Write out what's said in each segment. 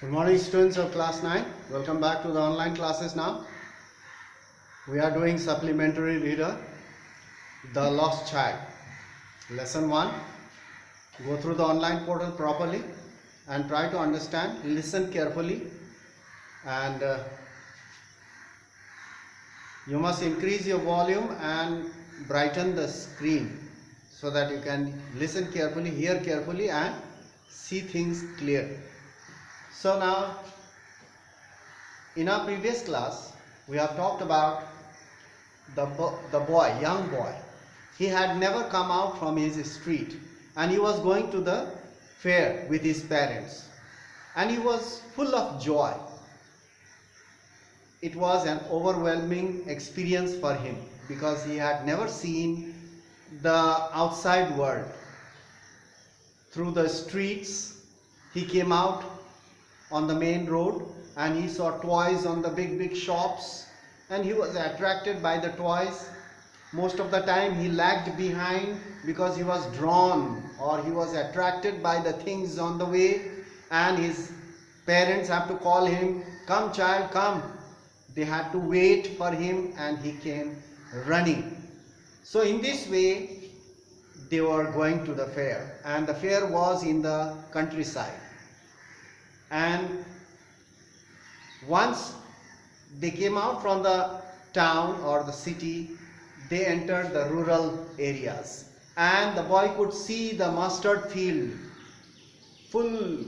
Good morning, students of class 9. Welcome back to the online classes now. We are doing supplementary reader, The Lost Child. Lesson 1. Go through the online portal properly and try to understand. Listen carefully and you must increase your volume and brighten the screen so that you can listen carefully, hear carefully and see things clear. So now, in our previous class, we have talked about the boy, young boy. He had never come out from his street and he was going to the fair with his parents. And he was full of joy. It was an overwhelming experience for him because he had never seen the outside world. Through the streets, he came out on the main road and he saw toys on the big shops and he was attracted by the toys. Most of the time he lagged behind because he was drawn or he was attracted by the things on the way, and his parents have to call him, "Come child, come." They had to wait for him and he came running. So in this way they were going to the fair, and the fair was in the countryside. And once they came out from the town or the city, they entered the rural areas, and the boy could see the mustard field full.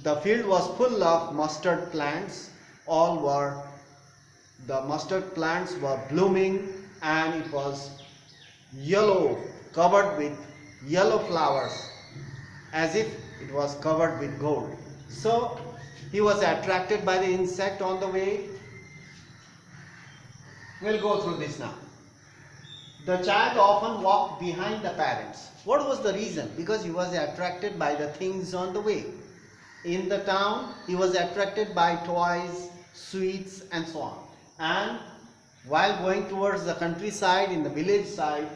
The field was full of mustard plants. The mustard plants were blooming and it was yellow, covered with yellow flowers, as if it was covered with gold. So he was attracted by the insect on the way. We'll go through this now. The child often walked behind the parents. What was the reason? Because he was attracted by the things on the way. In the town, he was attracted by toys, sweets and so on. And while going towards the countryside, in the village side,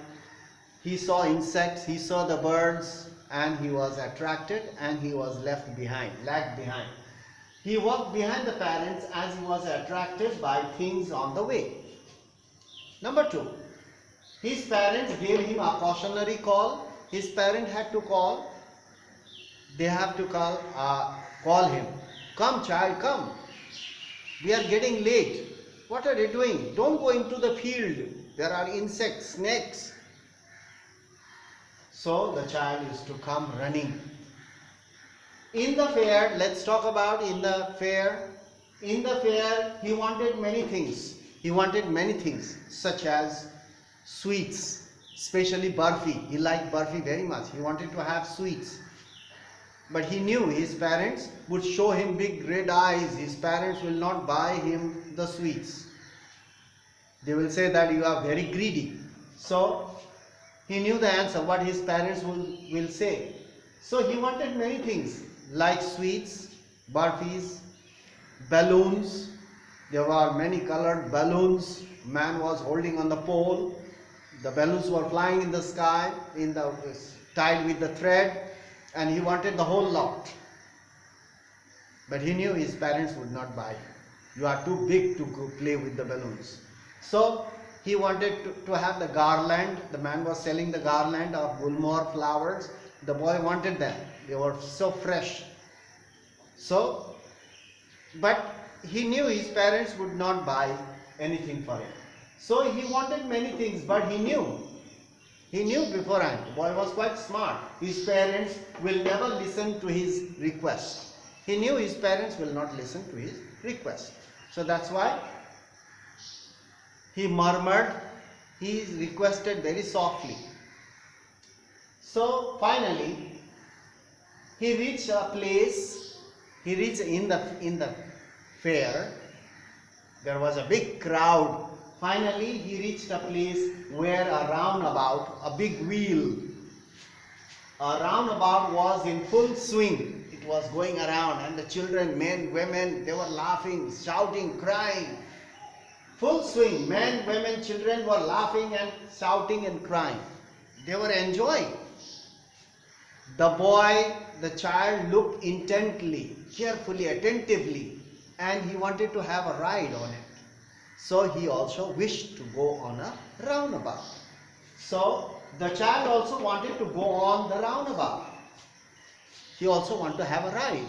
he saw insects, he saw the birds, and he was attracted and he was lagged behind. He walked behind the parents as he was attracted by things on the way. Number 2, his parents gave him a cautionary call. His parent had to call. They have to call him. "Come child, come. We are getting late. What are you doing? Don't go into the field. There are insects, snakes." So the child used to come running. In the fair, let's talk about in the fair. In the fair, he wanted many things. He wanted many things such as sweets, especially barfi. He liked barfi very much. He wanted to have sweets. But he knew his parents would show him big red eyes. His parents will not buy him the sweets. They will say that you are very greedy. So he knew the answer, what his parents will say. So he wanted many things like sweets, barfis, balloons. There were many colored balloons. Man was holding on the pole. The balloons were flying in the sky, tied with the thread, and he wanted the whole lot. But he knew his parents would not buy him. You are too big to go play with the balloons. So he wanted to have the garland. The man was selling the garland of gulmohar flowers. The boy wanted them. They were so fresh. But he knew his parents would not buy anything for him. So he wanted many things, but he knew beforehand. The boy was quite smart. His parents will never listen to his request. He knew his parents will not listen to his request. So that's why he murmured. He requested very softly. So finally, he reached a place. He reached in the fair. There was a big crowd. Finally, he reached a place where a roundabout, a big wheel, a roundabout was in full swing. It was going around, and the children, men, women, they were laughing, shouting, crying. Full swing. Men, women, children were laughing and shouting and crying. They were enjoying. The child looked intently, carefully, attentively, and he wanted to have a ride on it. So he also wished to go on a roundabout. So the child also wanted to go on the roundabout. He also wanted to have a ride.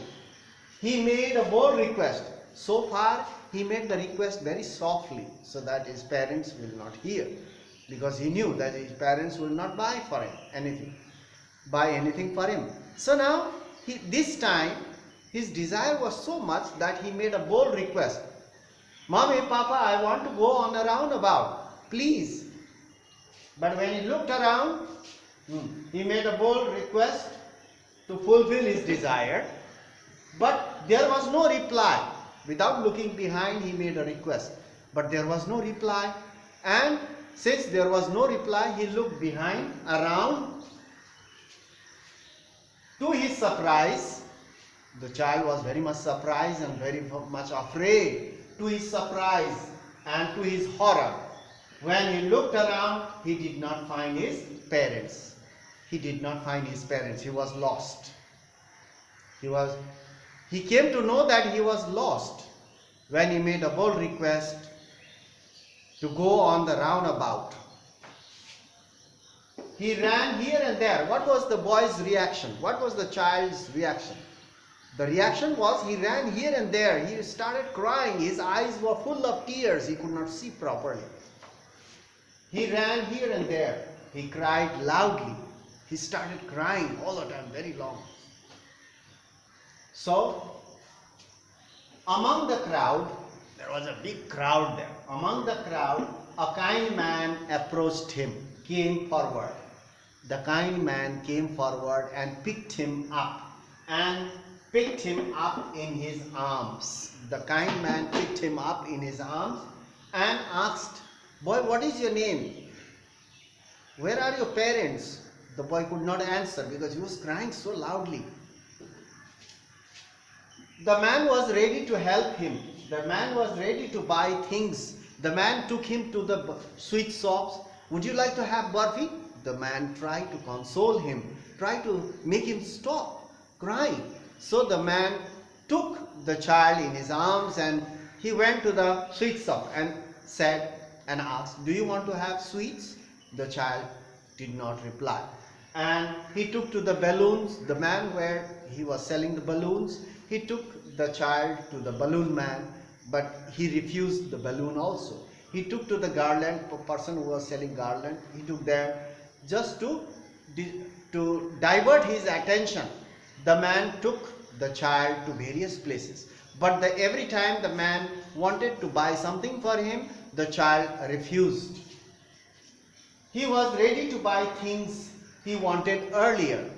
He made a bold request. So far, he made the request very softly so that his parents will not hear, because he knew that his parents will not buy anything for him. So now, this time, his desire was so much that he made a bold request. Mommy, Papa, I want to go on a roundabout, please. But when he looked around, he made a bold request to fulfill his desire. But there was no reply. Without looking behind, he made a request. But there was no reply. And since there was no reply, he looked behind, around. To his surprise, the child was very much surprised and very much afraid. To his surprise and to his horror, when he looked around, he did not find his parents. He did not find his parents. He was lost. He came to know that he was lost when he made a bold request to go on the roundabout. He ran here and there. What was the boy's reaction? What was the child's reaction? The reaction was he ran here and there. He started crying. His eyes were full of tears. He could not see properly. He ran here and there. He cried loudly. He started crying all the time, very long. So, among the crowd, there was a big crowd there. Among the crowd, a kind man approached him, came forward. The kind man came forward and picked him up in his arms. The kind man picked him up in his arms and asked, "Boy, what is your name? Where are your parents?" The boy could not answer because he was crying so loudly. The man was ready to help him. The man was ready to buy things. The man took him to the sweet shops. "Would you like to have barfi?" The man tried to console him, tried to make him stop crying. So the man took the child in his arms and he went to the sweet shop and said and asked, "Do you want to have sweets?" The child did not reply. And he took to the balloons, the man where he was selling the balloons. He took the child to the balloon man, but he refused the balloon also. He took to the garland, person who was selling garland. He took there just to divert his attention. The man took the child to various places. But every time the man wanted to buy something for him, the child refused. He was ready to buy things he wanted earlier.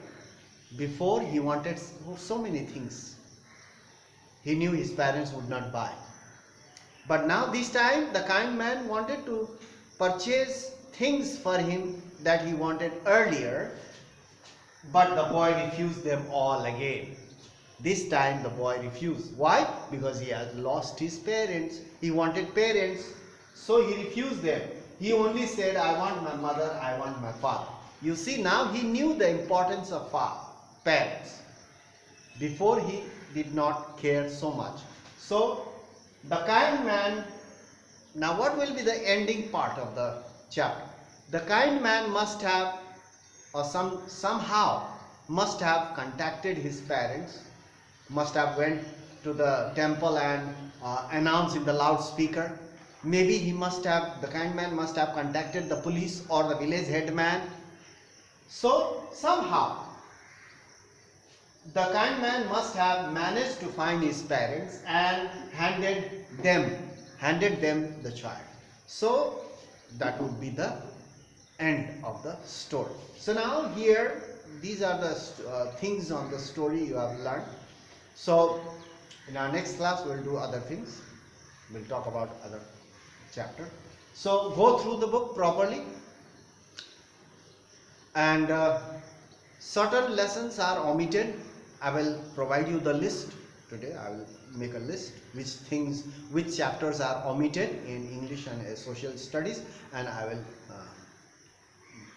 Before, he wanted so many things. He knew his parents would not buy. But now this time, the kind man wanted to purchase things for him that he wanted earlier, but the boy refused them all again. This time the boy refused. Why? Because he had lost his parents. He wanted parents, so he refused them. He only said, "I want my mother, I want my father." You see, now he knew the importance of parents. Before, he did not care so much. So the kind man, now what will be the ending part of the chapter? The kind man must have, or somehow must have contacted his parents, must have went to the temple and announced in the loudspeaker. Maybe the kind man must have contacted the police or the village headman. So somehow the kind man must have managed to find his parents and handed them the child. So that would be the end of the story. So now here, these are the things on the story you have learned. So in our next class we'll do other things. We'll talk about other chapter. So go through the book properly, and certain lessons are omitted. I will provide you the list today. I will make a list which chapters are omitted in English and social studies, and I will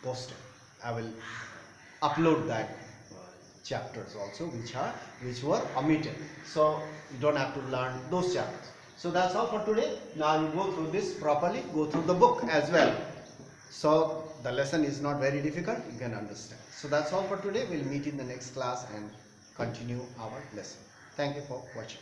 post it. I will upload that chapters also which were omitted. So you don't have to learn those chapters. So that's all for today. Now you go through this properly, go through the book as well. So the lesson is not very difficult, you can understand. So that's all for today. We'll meet in the next class and continue our lesson. Thank you for watching.